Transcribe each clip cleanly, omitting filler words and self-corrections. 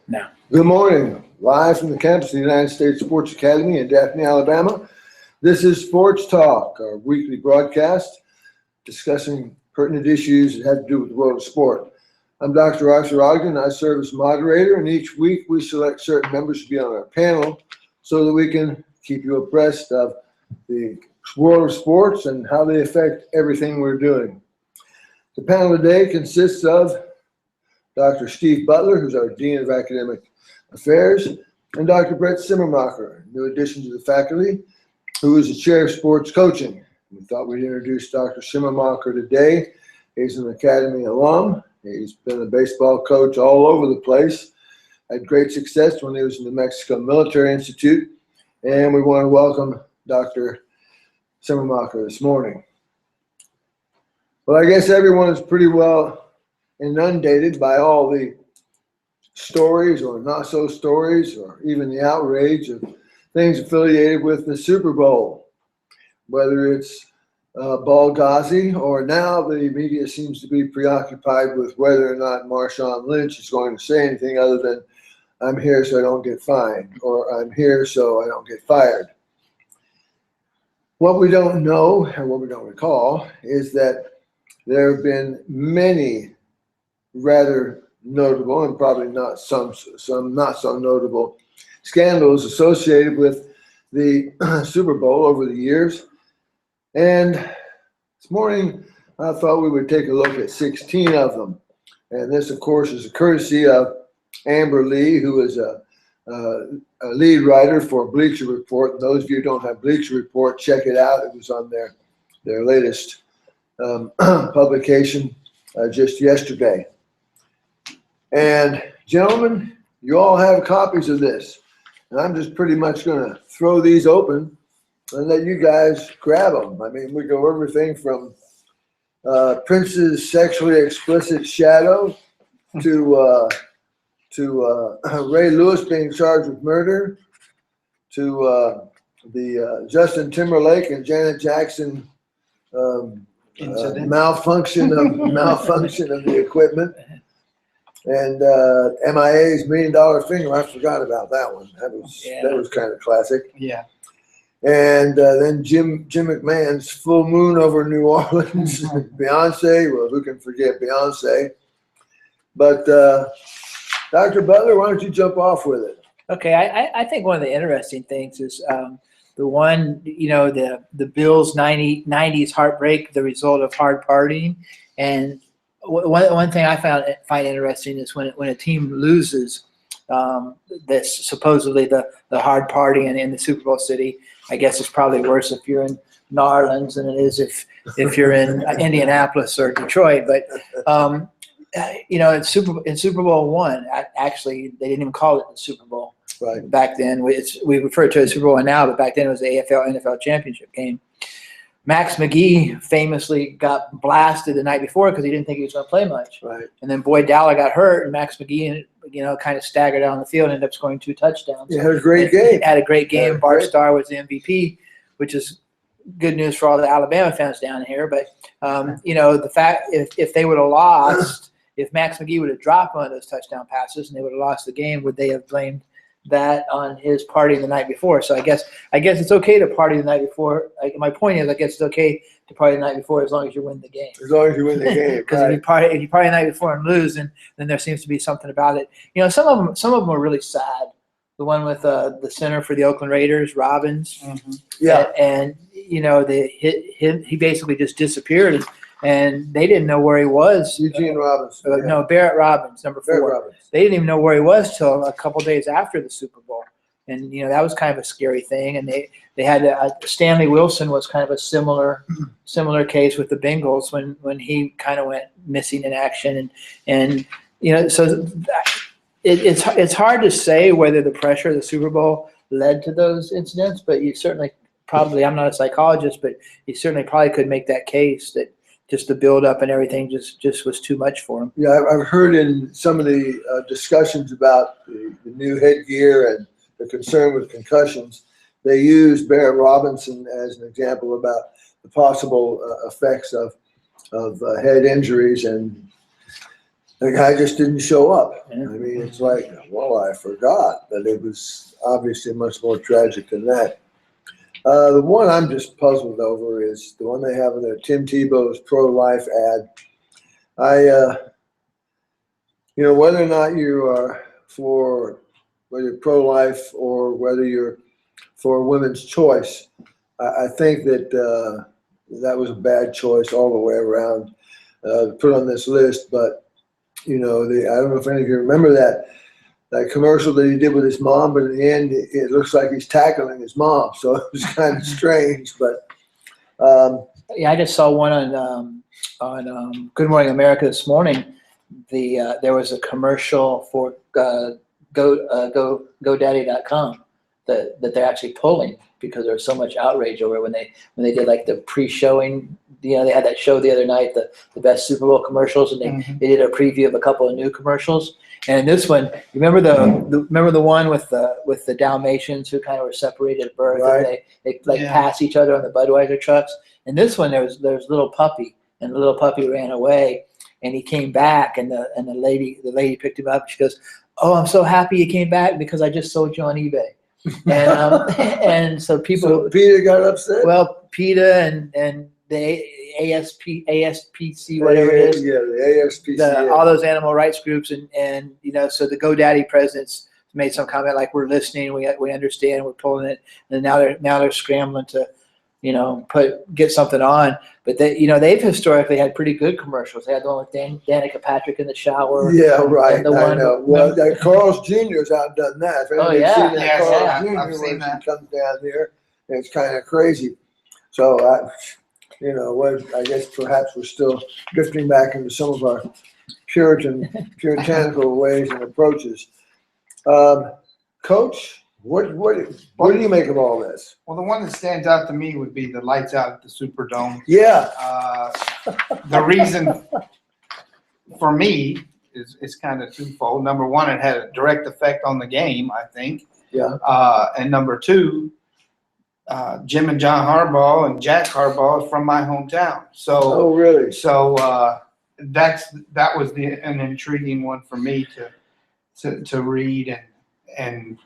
now. Good morning. Live from the campus of the United States Sports Academy in Daphne, Alabama. This is Sports Talk, our weekly broadcast discussing pertinent issues that have to do with the world of sport. I'm Dr. Arthur Ogden. I serve as moderator, and each week we select certain members to be on our panel so that we can keep you abreast of the world of sports and how they affect everything we're doing. The panel today consists of Dr. Steve Butler, who's our Dean of Academic Affairs, and Dr. Brett Simmermacher, new addition to the faculty, who is the chair of sports coaching. We thought we'd introduce Dr. Simmermacher today. He's an Academy alum. He's been a baseball coach all over the place. Had great success when he was in the Mexico Military Institute. And we want to welcome Dr. Simmermacher this morning. Well, I guess everyone is pretty well inundated by all the stories or not so stories or even the outrage of things affiliated with the Super Bowl, whether it's Benghazi or now the media seems to be preoccupied with whether or not Marshawn Lynch is going to say anything other than I'm here so I don't get fined or I'm here so I don't get fired. What we don't know and what we don't recall is that there have been many rather notable and probably not some not so notable scandals associated with the Super Bowl over the years. And this morning I thought we would take a look at 16 of them. And this, of course, is a courtesy of Amber Lee, who is a lead writer for Bleacher Report. Those of you who don't have Bleacher Report, check it out. It was on their latest publication just yesterday. And gentlemen, you all have copies of this. And I'm just pretty much going to throw these open and let you guys grab them. I mean, we go everything from Prince's sexually explicit shadow to Ray Lewis being charged with murder, to the Justin Timberlake and Janet Jackson malfunction of the equipment. And MIA's $1 Million Finger, I forgot about that one. That was kind of classic. Yeah. And then Jim McMahon's Full Moon over New Orleans. Beyonce, well, who can forget Beyonce? But Dr. Butler, why don't you jump off with it? Okay, I think one of the interesting things is the one, the Bills' 90s heartbreak, the result of hard partying. And one thing I find interesting is when a team loses this supposedly the hard partying in the Super Bowl city. I guess it's probably worse if you're in New Orleans than it is if you're in Indianapolis or Detroit. But in Super Bowl I, actually they didn't even call it the Super Bowl right back then. We refer to it as Super Bowl now, but back then it was the AFL-NFL championship game. Max McGee famously got blasted the night before because he didn't think he was going to play much. Right. And then Boyd Dowler got hurt, and Max McGee, kind of staggered down the field and ended up scoring 2 touchdowns. He had a great game. Had a great game. Bart Starr was the MVP, which is good news for all the Alabama fans down here. But, the fact if they would have lost, if Max McGee would have dropped one of those touchdown passes and they would have lost the game, would they have blamed that on his party the night before? So I guess it's okay to party the night before. My point is, I guess it's okay to party the night before as long as you win the game. As long as you win the game, because right. if you party the night before and lose, then there seems to be something about it. Some of them are really sad. The one with the center for the Oakland Raiders, Robbins. Mm-hmm. Yeah, and he basically just disappeared. And they didn't know where he was. Eugene Robbins. No, Barrett Robbins, number 4. Barrett Robbins. They didn't even know where he was till a couple days after the Super Bowl. And, that was kind of a scary thing. And they had Stanley Wilson was kind of a similar case with the Bengals when he kind of went missing in action. And so it's hard to say whether the pressure of the Super Bowl led to those incidents, but you certainly probably, I'm not a psychologist, but you certainly probably could make that case that just the build-up and everything just was too much for him. Yeah, I've heard in some of the discussions about the new headgear and the concern with concussions, they use Barrett Robinson as an example about the possible effects of head injuries. And the guy just didn't show up. Yeah. I mean, it's like, well, I forgot, but it was obviously much more tragic than that. The one I'm just puzzled over is the one they have in there, Tim Tebow's pro-life ad. Whether or not you are for, whether you're pro-life or whether you're for women's choice, I think that that was a bad choice all the way around to put on this list. But, I don't know if any of you remember that commercial that he did with his mom, but in the end, it looks like he's tackling his mom. So it was kind of strange, but. Yeah, I just saw one on Good Morning America this morning. There was a commercial for GoDaddy.com that they're actually pulling because there was so much outrage over it when they did like the pre-showing. They had that show the other night, the best Super Bowl commercials, and they did a preview of a couple of new commercials. And in this one, you remember the one with the Dalmatians who kind of were separated at birth, Right. and they pass each other on the Budweiser trucks. In this one, there was little puppy, and the little puppy ran away, and he came back, and the lady picked him up. And she goes, "Oh, I'm so happy you came back because I just sold you on eBay." And and so people. So Peter got upset? Well, PETA and the ASPC, whatever it is. Yeah, the ASPCA. All those animal rights groups and so the GoDaddy presidents made some comment like, we're listening, we understand, we're pulling it, and now they're scrambling to get something on. But they've historically had pretty good commercials. They had the one with Danica Patrick in the shower. Yeah, right. And the I one know. Well, Carl's Jr.'s outdone that. If anybody's yeah. seen that Yes, Carl's yeah, Jr. I've seen when that. he comes down here, it's kind of crazy. So I guess perhaps we're still drifting back into some of our puritanical ways and approaches. Coach, what do you make of all this? Well, the one that stands out to me would be the lights out at the Superdome. Yeah. The reason for me is kind of twofold. Number one, it had a direct effect on the game, I think. Yeah. And number two, Jim and John Harbaugh and Jack Harbaugh is from my hometown. So, Oh, really? that was an intriguing one for me to read and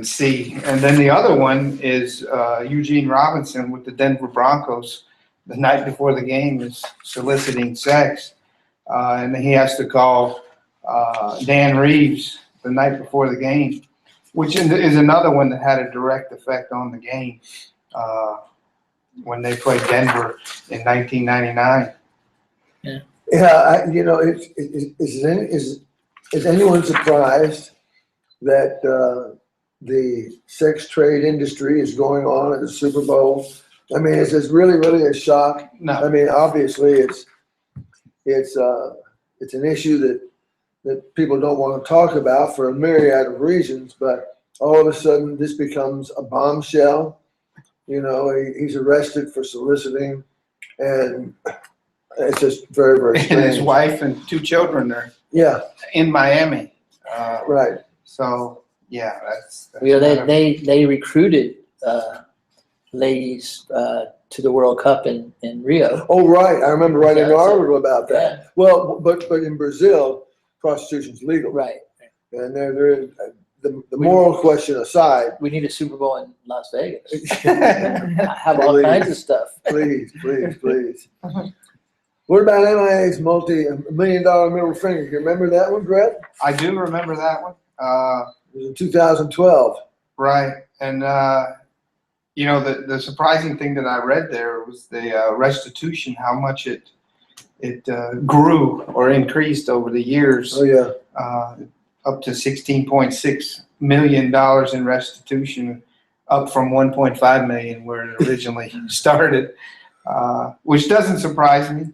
see. And then the other one is Eugene Robinson with the Denver Broncos the night before the game is soliciting sex. And then he has to call Dan Reeves the night before the game, which is another one that had a direct effect on the game when they played Denver in 1999. Yeah, is anyone surprised that the sex trade industry is going on at the Super Bowl? I mean, is this really a shock? No. I mean, obviously it's an issue that people don't want to talk about for a myriad of reasons, but all of a sudden this becomes a bombshell. He's arrested for soliciting, and it's just very, very strange. And his wife and two children are in Miami. Right. So yeah, that's they recruited ladies to the World Cup in Rio. Oh, right. I remember writing an article about that. Yeah. Well, but in Brazil, prostitution's legal. Right. And the moral question aside, We need a Super Bowl in Las Vegas. right. Have all kinds of stuff. please. What about MIA's multi-million-dollar middle finger? You remember that one, Brett? I do remember that one. It was in 2012. Right. And the surprising thing that I read there was the restitution, how much it grew or increased over the years. Oh, yeah. Up to $16.6 million in restitution, up from $1.5 million where it originally started, which doesn't surprise me.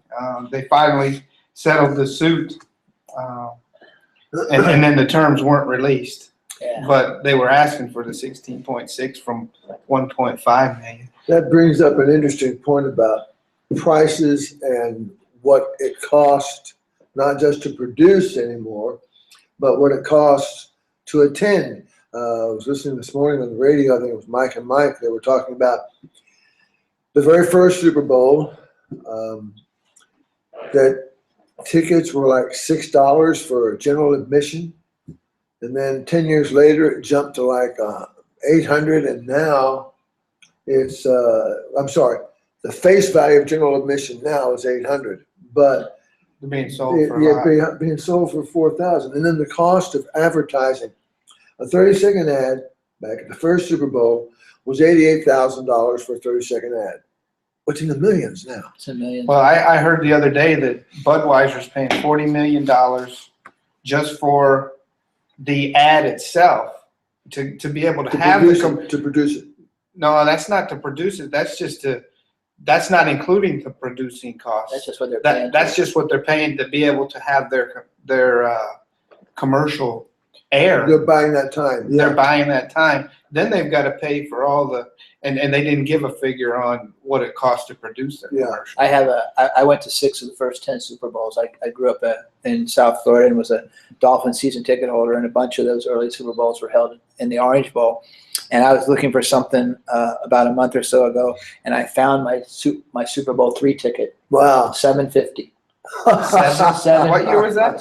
They finally settled the suit, and then the terms weren't released. Yeah. But they were asking for the 16.6 from 1.5 million. That brings up an interesting point about prices and what it costs, not just to produce anymore, but what it costs to attend. I was listening this morning on the radio, I think it was Mike and Mike, they were talking about the very first Super Bowl that tickets were like $6 for general admission. And then 10 years later, it jumped to like 800, and now it's, I'm sorry, the face value of general admission now is 800, but They're being sold for a lot. being sold for 4,000. And then the cost of advertising, a 30-second ad back at the first Super Bowl was $88,000 for a 30-second ad. What's in the millions now? It's a million. Well, I heard the other day that Budweiser's paying $40 million just for the ad itself to be able to have To produce it. No, that's not to produce it. That's just that's not including the producing costs. That's just what they're paying. That's just what they're paying to be able to have their commercial air. They're buying that time. They're buying that time. Then they've got to pay for all the, and they didn't give a figure on what it costs to produce their commercial. I went to 6 of the first 10 Super Bowls. I grew up in South Florida and was a Dolphin season ticket holder, and a bunch of those early Super Bowls were held in the Orange Bowl. And I was looking for something about a month or so ago, and I found my Super Bowl III ticket. Wow. $7.50. What year was that?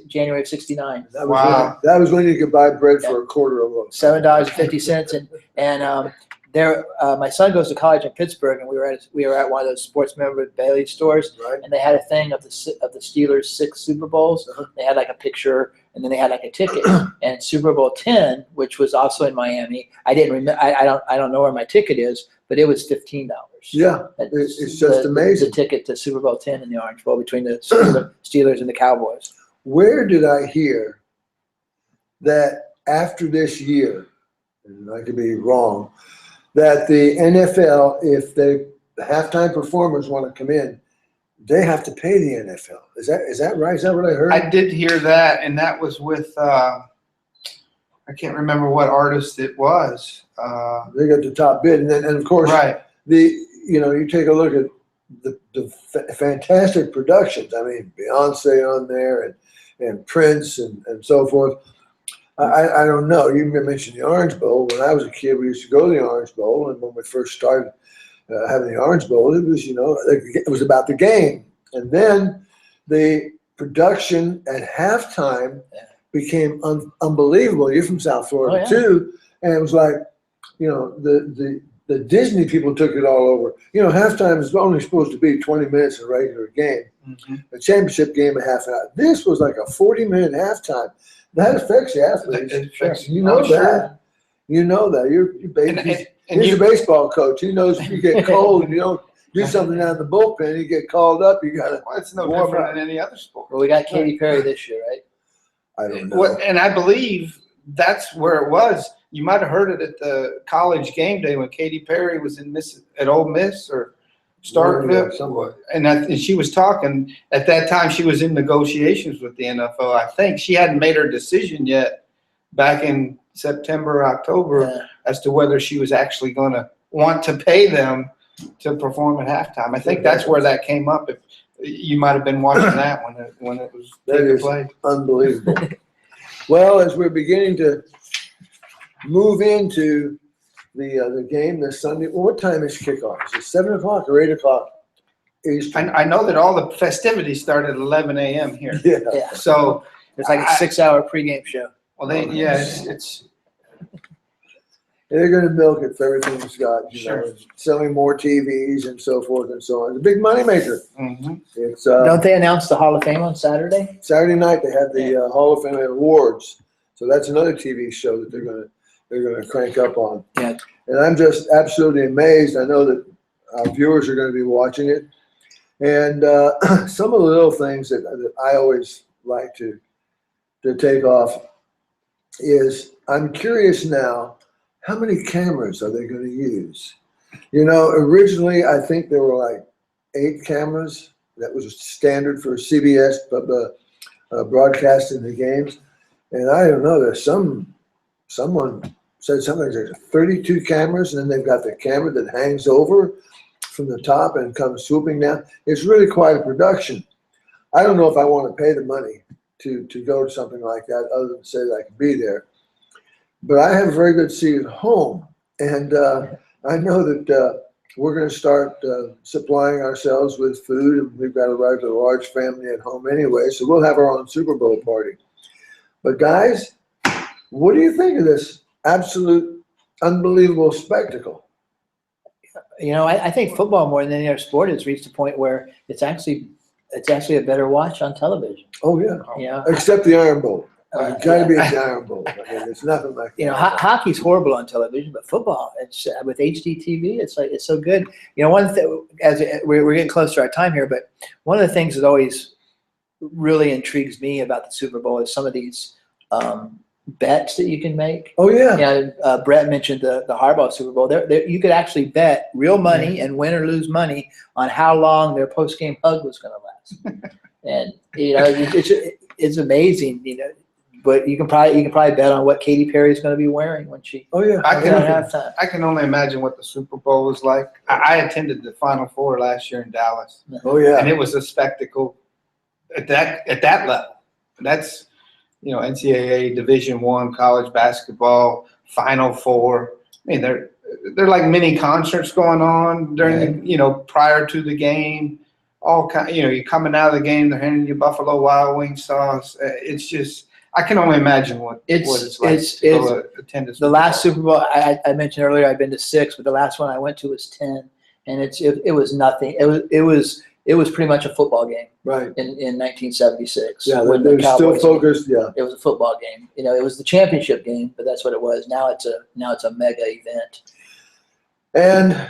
January of '69. Wow. That was when you could buy bread for a quarter of a loaf. $7.50, and there, my son goes to college in Pittsburgh, and we were at one of those sports memorabilia Bailey stores, Right. and they had a thing of the Steelers' 6 Super Bowls. Uh-huh. They had like a picture, and then they had like a ticket. And Super Bowl X, which was also in Miami, I didn't remember. I don't know where my ticket is, but it was $15. Yeah, it's just amazing. The ticket to Super Bowl X in the Orange Bowl between the Steelers and the Cowboys. Where did I hear that after this year, and I could be wrong, that the NFL, if the halftime performers want to come in, they have to pay the NFL? Is that right? Is that what I heard? I did hear that, and that was with I can't remember what artist it was. They got the top bid, and of course, Right. you take a look at the fantastic productions. I mean, Beyonce on there and Prince and so forth. I don't know. You mentioned the Orange Bowl. When I was a kid, we used to go to the Orange Bowl, and when we first started having the Orange Bowl, it was it was about the game, and then the production at halftime became unbelievable. You're from South Florida too, and it was like, the Disney people took it all over. Halftime is only supposed to be 20 minutes in a regular game. Mm-hmm. A championship game, a half an hour. This was like a 40-minute halftime. That affects the athletes. It affects- You know oh, that. sure. You know that. He's a baseball coach. He knows if you get cold and you don't do something down in the bullpen, you get called up. You got to. Well, it's no Warm different up. than any other sport. Well, we got Katy Perry this year, right? I don't know. And I believe that's where it was. You might have heard it at the college game day when Katy Perry was at Ole Miss or Starkville, somewhere. and she was talking. At that time, she was in negotiations with the NFL. I think she hadn't made her decision yet back in September, October, as to whether she was actually going to want to pay them to perform at halftime. I think that's where that came up. If you might have been watching that when it was taking place. Unbelievable. Well, as we're beginning to move into the game this Sunday, what time is kickoff? Is it 7 o'clock or 8 o'clock Eastern? I know that all the festivities start at 11 a.m. here. Yeah. Yeah. So It's like a 6-hour pregame show. well, it's They're going to milk it for everything it's got. Sure. Selling more TVs and so forth and so on. It's a big money maker. mhm. It's Don't they announce the Hall of Fame on Saturday? Saturday night. They have the Hall of Fame awards, so that's another TV show that they're going to crank up on. Yeah. And I'm just absolutely amazed. I know that our viewers are going to be watching it, and some of the little things that I always like to take off is I'm curious now. How many cameras are they going to use? Originally, I think there were like 8 cameras. That was standard for CBS broadcasting the games. And I don't know, there's someone said something like 32 cameras, and then they've got the camera that hangs over from the top and comes swooping down. It's really quite a production. I don't know if I want to pay the money to go to something like that other than say that I can be there. But I have a very good seat at home, and I know that we're going to start supplying ourselves with food, and we've got a rather large family at home anyway, so we'll have our own Super Bowl party. But guys, what do you think of this absolute unbelievable spectacle? You know, I think football more than any other sport has reached a point where it's actually a better watch on television. Oh yeah, You know, except the Iron Bowl. It's got to be yeah. the Iron Bowl. I mean, it's nothing like You know, that. hockey's horrible on television, but football, it's with HDTV, it's like it's so good. You know, one thing as we're getting close to our time here, but one of the things that always really intrigues me about the Super Bowl is some of these bets that you can make. Oh yeah. Yeah, Brett mentioned the Harbaugh Super Bowl. There, you could actually bet real money and win or lose money on how long their post game hug was going to last. And you know, it's amazing. You know, but you can probably bet on what Katy Perry is going to be wearing when she Oh yeah. I at can- halftime. I can only imagine what the Super Bowl was like. I attended the Final Four last year in Dallas, Oh and yeah. it was a spectacle at that level. That's, you know, NCAA Division I college basketball Final Four. I mean, they're like mini concerts going on during the, you know, prior to the game. All kind, you know, you're coming out of the game, they're handing you Buffalo Wild Wing sauce. It's just, I can only imagine what it's like. It's to go attend a the Super last Bowl. Super Bowl I mentioned earlier. I've been to 6, but the last one I went to was 10, and it was nothing. It was pretty much a football game Right. in 1976. Yeah. when They're the still Cowboys- focused. Yeah. It was a football game. You know, it was the championship game, but that's what it was. Now it's a mega event. And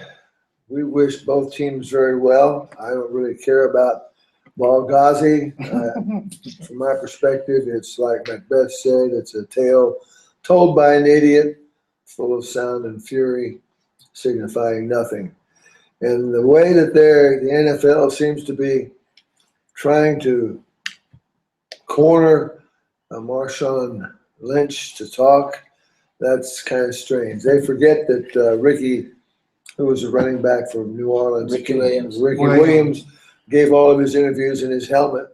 we wish both teams very well. I don't really care about Benghazi. From my perspective, it's like Macbeth said, it's a tale told by an idiot, full of sound and fury, signifying nothing. And the way that the NFL seems to be trying to corner Marshawn Lynch to talk, that's kind of strange. They forget that Ricky, who was a running back from New Orleans, Ricky Williams. Ricky Williams gave all of his interviews in his helmet.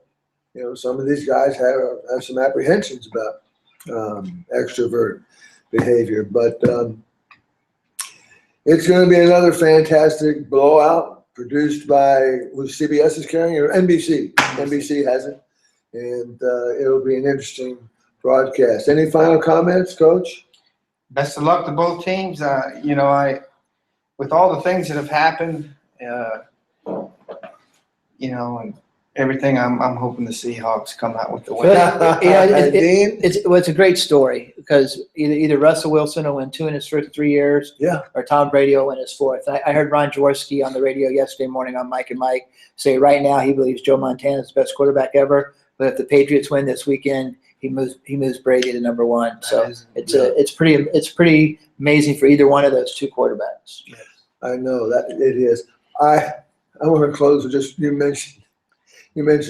You know, some of these guys have some apprehensions about extrovert behavior, but it's going to be another fantastic blowout produced by, was CBS is carrying or NBC? NBC has it, and it'll be an interesting broadcast. Any final comments, Coach? Best of luck to both teams. You know, with all the things that have happened, you know, and everything, I'm hoping the Seahawks come out with the win. Yeah, Dean? it's a great story because either Russell Wilson will win 2 in his first 3 years, Yeah. or Tom Brady will win his 4th. I heard Ron Jaworski on the radio yesterday morning on Mike and Mike say right now he believes Joe Montana is the best quarterback ever. But if the Patriots win this weekend, he moves Brady to number 1. So it's pretty amazing for either one of those two quarterbacks. I know that it is. I want to close with just you mentioned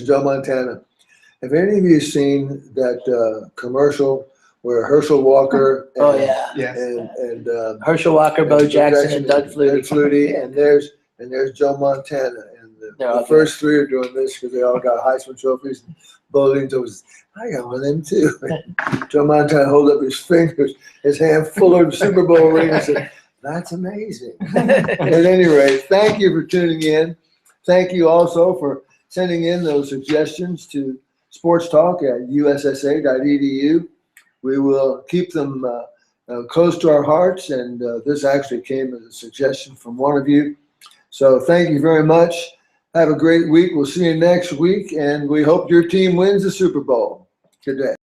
Joe Montana. Have any of you seen that commercial where Herschel Walker and, Oh yeah, Yes. and Herschel Walker, Bo Jackson, and Doug Flutie. and there's Joe Montana, and They're the all first 3 are doing this because they all got Heisman trophies. Bo Lincoln was, I got one of them too. Joe Montana hold up his fingers, his hand full of Super Bowl rings, and said, "That's amazing." At any rate, thank you for tuning in. Thank you also for sending in those suggestions to sportstalk@ussa.edu. We will keep them close to our hearts, and this actually came as a suggestion from one of you. So thank you very much. Have a great week. We'll see you next week, and we hope your team wins the Super Bowl. Good day.